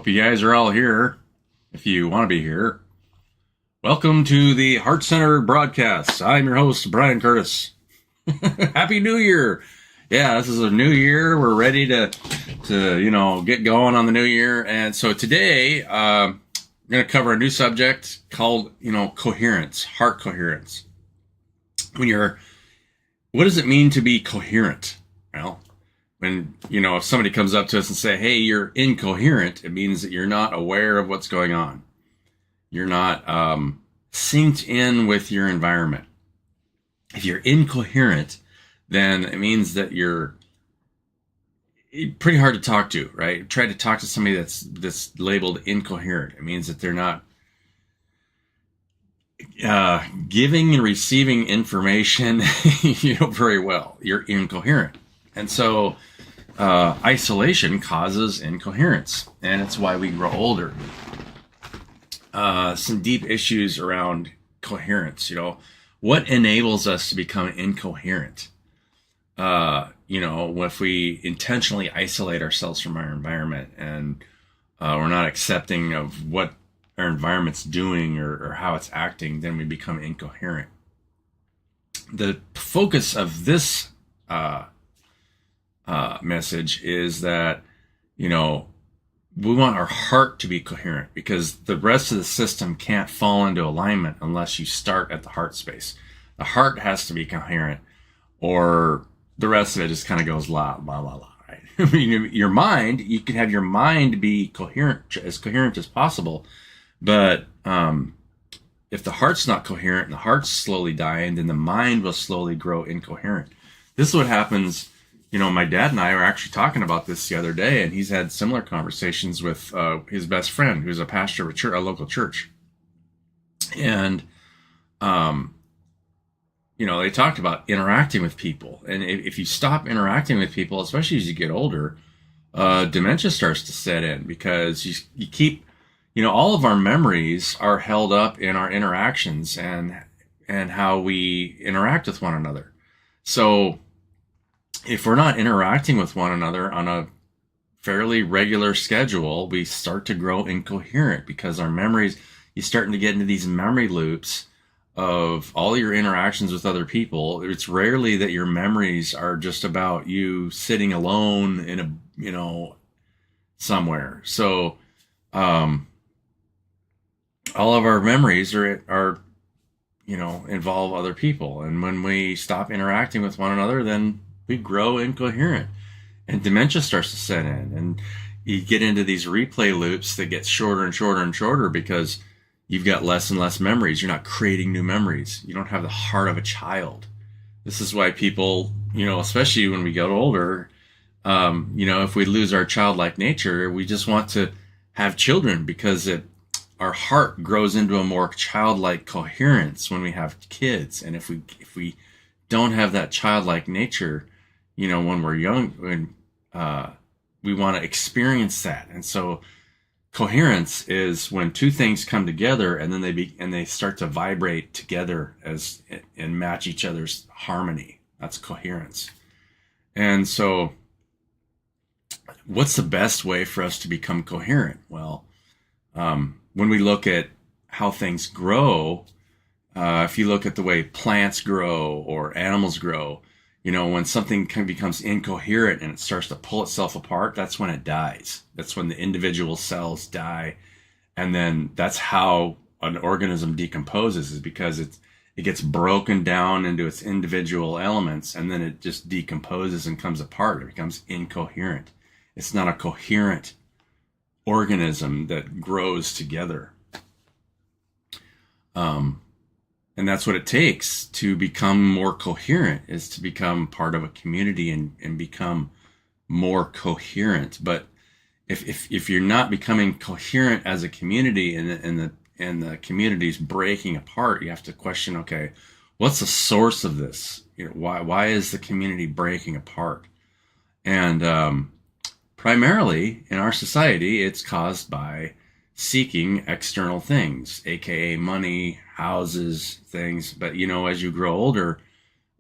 you guys are all here, if you want to be here. Welcome to the Heart Center broadcast. I'm your host, Brian Curtis. Happy New Year. Yeah, this is a new year. We're ready to get going on the new year. And so today, I'm going to cover a new subject called, coherence, heart coherence. What does it mean to be coherent? Well, when, if somebody comes up to us and say, hey, you're incoherent, it means that you're not aware of what's going on. You're not synced in with your environment. If you're incoherent, then it means that you're pretty hard to talk to, right? Try to talk to somebody that's labeled incoherent. It means that they're not giving and receiving information, very well. You're incoherent. And so isolation causes incoherence, and it's why we grow older. Some deep issues around coherence, what enables us to become incoherent? If we intentionally isolate ourselves from our environment and we're not accepting of what our environment's doing or how it's acting, then we become incoherent. The focus of this message is that, we want our heart to be coherent, because the rest of the system can't fall into alignment unless you start at the heart space. The heart has to be coherent, or the rest of it just kind of goes la, la, la, la, right? I mean, your mind, you can have your mind be coherent as possible, but if the heart's not coherent and the heart's slowly dying, then the mind will slowly grow incoherent. This is what happens. My dad and I were actually talking about this the other day, and he's had similar conversations with his best friend, who's a pastor of a local church. And, they talked about interacting with people. And if you stop interacting with people, especially as you get older, dementia starts to set in, because you keep, all of our memories are held up in our interactions and how we interact with one another. So if we're not interacting with one another on a fairly regular schedule, we start to grow incoherent, because our memories, you're starting to get into these memory loops of all your interactions with other people. It's rarely that your memories are just about you sitting alone in somewhere. So, all of our memories are involve other people. And when we stop interacting with one another, then we grow incoherent, and dementia starts to set in, and you get into these replay loops that get shorter and shorter and shorter, because you've got less and less memories. You're not creating new memories. You don't have the heart of a child. This is why people, especially when we get older, if we lose our childlike nature, we just want to have children, because our heart grows into a more childlike coherence when we have kids. And if we don't have that childlike nature, when we're young, we want to experience that. And so coherence is when two things come together, and then they start to vibrate together and match each other's harmony. That's coherence. And so what's the best way for us to become coherent? Well, when we look at how things grow, if you look at the way plants grow or animals grow, when something becomes incoherent and it starts to pull itself apart, that's when it dies. That's when the individual cells die. And then that's how an organism decomposes, is because it gets broken down into its individual elements, and then it just decomposes and comes apart. It becomes incoherent. It's not a coherent organism that grows together. And that's what it takes to become more coherent, is to become part of a community and become more coherent. But if you're not becoming coherent as a community, and the community's breaking apart, you have to question, okay, what's the source of this? Why is the community breaking apart? And primarily in our society, it's caused by seeking external things, aka money, houses, things. But as you grow older,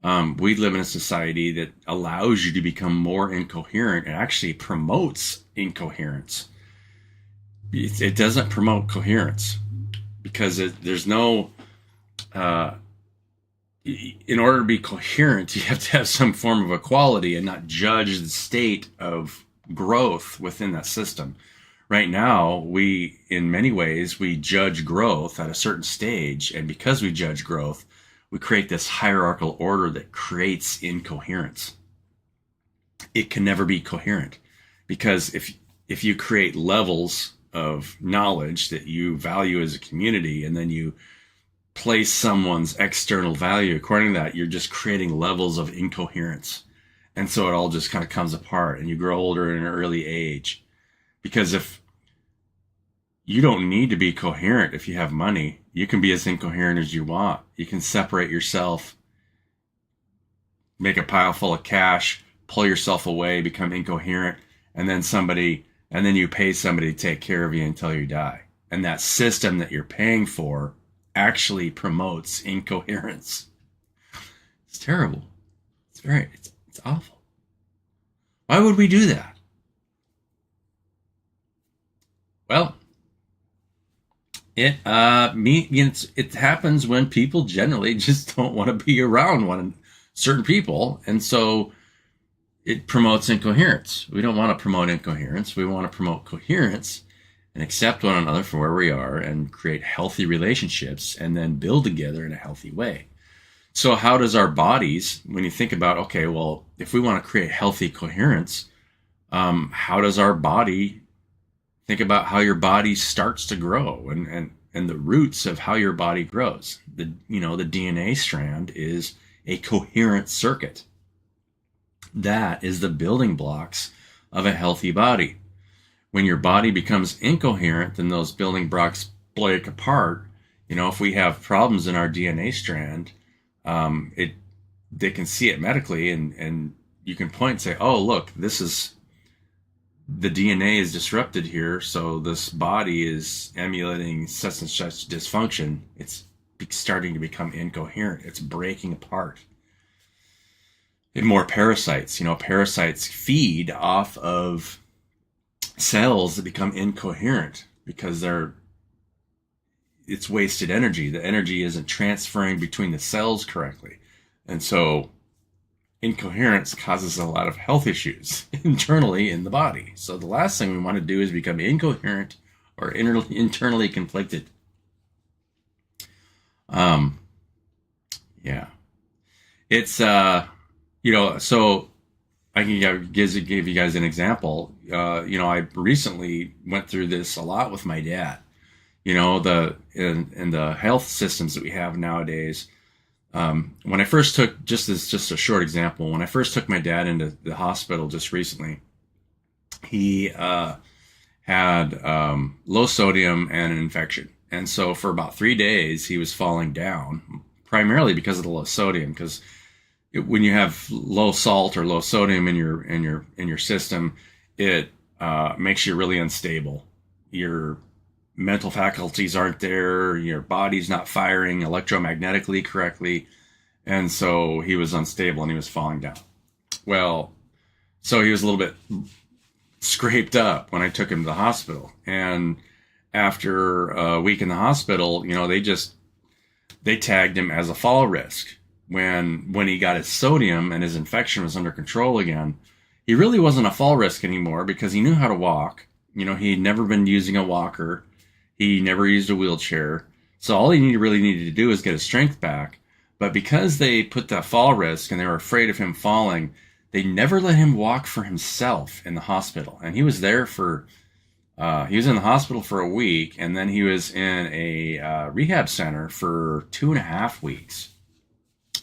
we live in a society that allows you to become more incoherent. It actually promotes incoherence. it doesn't promote coherence because there's no, uh, in order to be coherent, you have to have some form of equality and not judge the state of growth within that system. Right now, in many ways, we judge growth at a certain stage. And because we judge growth, we create this hierarchical order that creates incoherence. It can never be coherent because if you create levels of knowledge that you value as a community and then you place someone's external value according to that, you're just creating levels of incoherence. And so it all just kind of comes apart and you grow older in an early age. Because if you don't need to be coherent if you have money, you can be as incoherent as you want. You can separate yourself, make a pile full of cash, pull yourself away, become incoherent, and then you pay somebody to take care of you until you die. And that system that you're paying for actually promotes incoherence. It's terrible. It's awful. Why would we do that? Well, it happens when people generally just don't want to be around certain people, and so it promotes incoherence. We don't want to promote incoherence. We want to promote coherence and accept one another for where we are and create healthy relationships and then build together in a healthy way. So how does our bodies, when you think about, okay, well, if we want to create healthy coherence, how does our body think about how your body starts to grow and the roots of how your body grows? The DNA strand is a coherent circuit. That is the building blocks of a healthy body. When your body becomes incoherent, then those building blocks break apart. If we have problems in our DNA strand, they can see it medically, and you can point and say, "Oh, look, the DNA is disrupted here, so this body is emulating such and such dysfunction. It's starting to become incoherent. It's breaking apart." And more parasites. Parasites feed off of cells that become incoherent because it's wasted energy. The energy isn't transferring between the cells correctly. And so incoherence causes a lot of health issues internally in the body. So the last thing we want to do is become incoherent or internally conflicted. Yeah. It's, so I can give you guys an example. I recently went through this a lot with my dad. In the health systems that we have nowadays. When I first took, just a short example, when I first took my dad into the hospital just recently, he had low sodium and an infection. And so for about 3 days, he was falling down, primarily because of the low sodium. Because when you have low salt or low sodium in your system, it makes you really unstable. Your mental faculties aren't there. Your body's not firing electromagnetically correctly. And so he was unstable and he was falling down. Well, so he was a little bit scraped up when I took him to the hospital. And after a week in the hospital, they tagged him as a fall risk. When he got his sodium and his infection was under control again, he really wasn't a fall risk anymore because he knew how to walk. He'd never been using a walker. He never used a wheelchair. So all he really needed to do was get his strength back. But because they put that fall risk and they were afraid of him falling, they never let him walk for himself in the hospital. And he was there he was in the hospital for a week, and then he was in a rehab center for 2.5 weeks.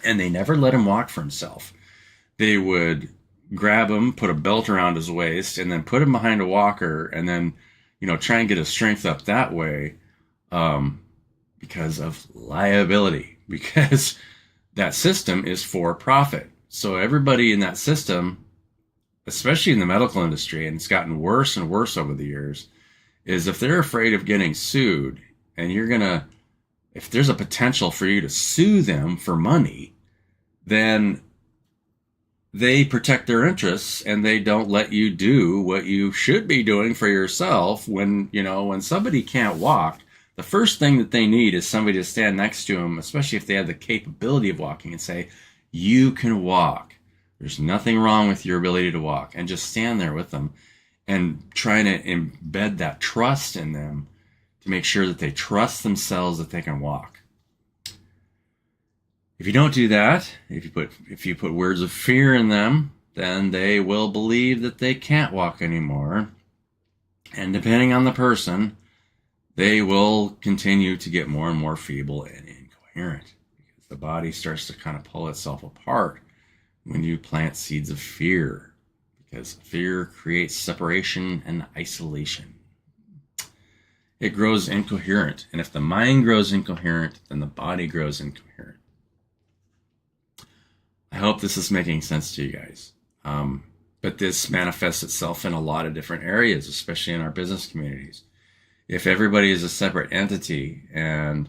And they never let him walk for himself. They would grab him, put a belt around his waist, and then put him behind a walker, and then try and get his strength up that way, because of liability, because that system is for profit. So everybody in that system, especially in the medical industry, and it's gotten worse and worse over the years, is if they're afraid of getting sued, and if there's a potential for you to sue them for money, then they protect their interests and they don't let you do what you should be doing for yourself. When somebody can't walk, the first thing that they need is somebody to stand next to them, especially if they have the capability of walking, and say, you can walk. There's nothing wrong with your ability to walk, and just stand there with them and trying to embed that trust in them to make sure that they trust themselves that they can walk. If you don't do that, if you put words of fear in them, then they will believe that they can't walk anymore. And depending on the person, they will continue to get more and more feeble and incoherent, because the body starts to kind of pull itself apart when you plant seeds of fear, because fear creates separation and isolation. It grows incoherent. And if the mind grows incoherent, then the body grows incoherent. I hope this is making sense to you guys. But this manifests itself in a lot of different areas, especially in our business communities. If everybody is a separate entity and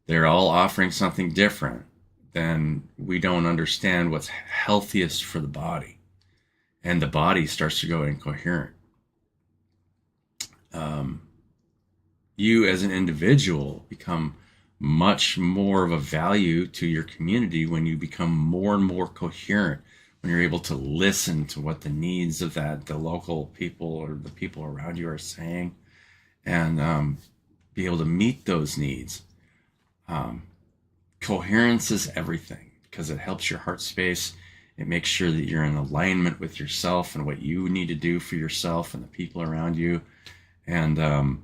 they're all offering something different, then we don't understand what's healthiest for the body. And the body starts to go incoherent. You as an individual become much more of a value to your community when you become more and more coherent, when you're able to listen to what the needs of the local people or the people around you are saying, and be able to meet those needs. Coherence is everything, because it helps your heart space. It makes sure that you're in alignment with yourself and what you need to do for yourself and the people around you. And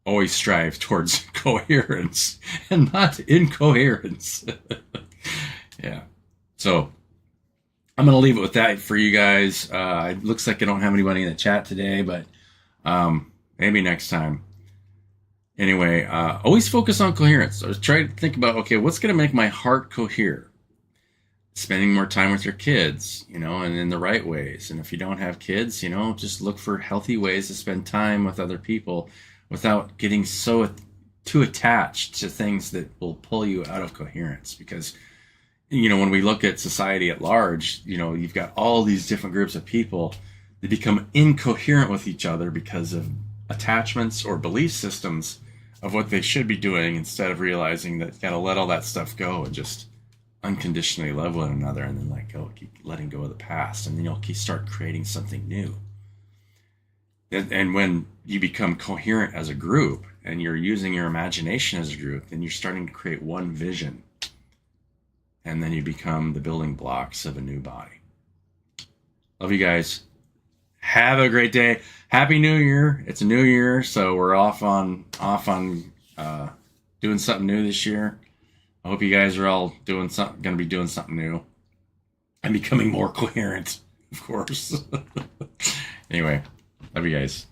always strive towards coherence and not incoherence. Yeah. So I'm going to leave it with that for you guys. It looks like I don't have anybody in the chat today, but maybe next time. Anyway, always focus on coherence. So try to think about, okay, what's going to make my heart cohere? Spending more time with your kids, and in the right ways. And if you don't have kids, just look for healthy ways to spend time with other people without getting too attached to things that will pull you out of coherence. Because, when we look at society at large, you've got all these different groups of people that become incoherent with each other because of attachments or belief systems of what they should be doing, instead of realizing that you got to let all that stuff go and just unconditionally love one another, and then keep letting go of the past, and then you'll start creating something new. And when you become coherent as a group and you're using your imagination as a group, then you're starting to create one vision, and then you become the building blocks of a new body. Love you guys. Have a great day. Happy New Year. It's a new year, so we're off on doing something new this year. I hope you guys are all going to be doing something new and becoming more coherent, of course. Anyway, love you guys.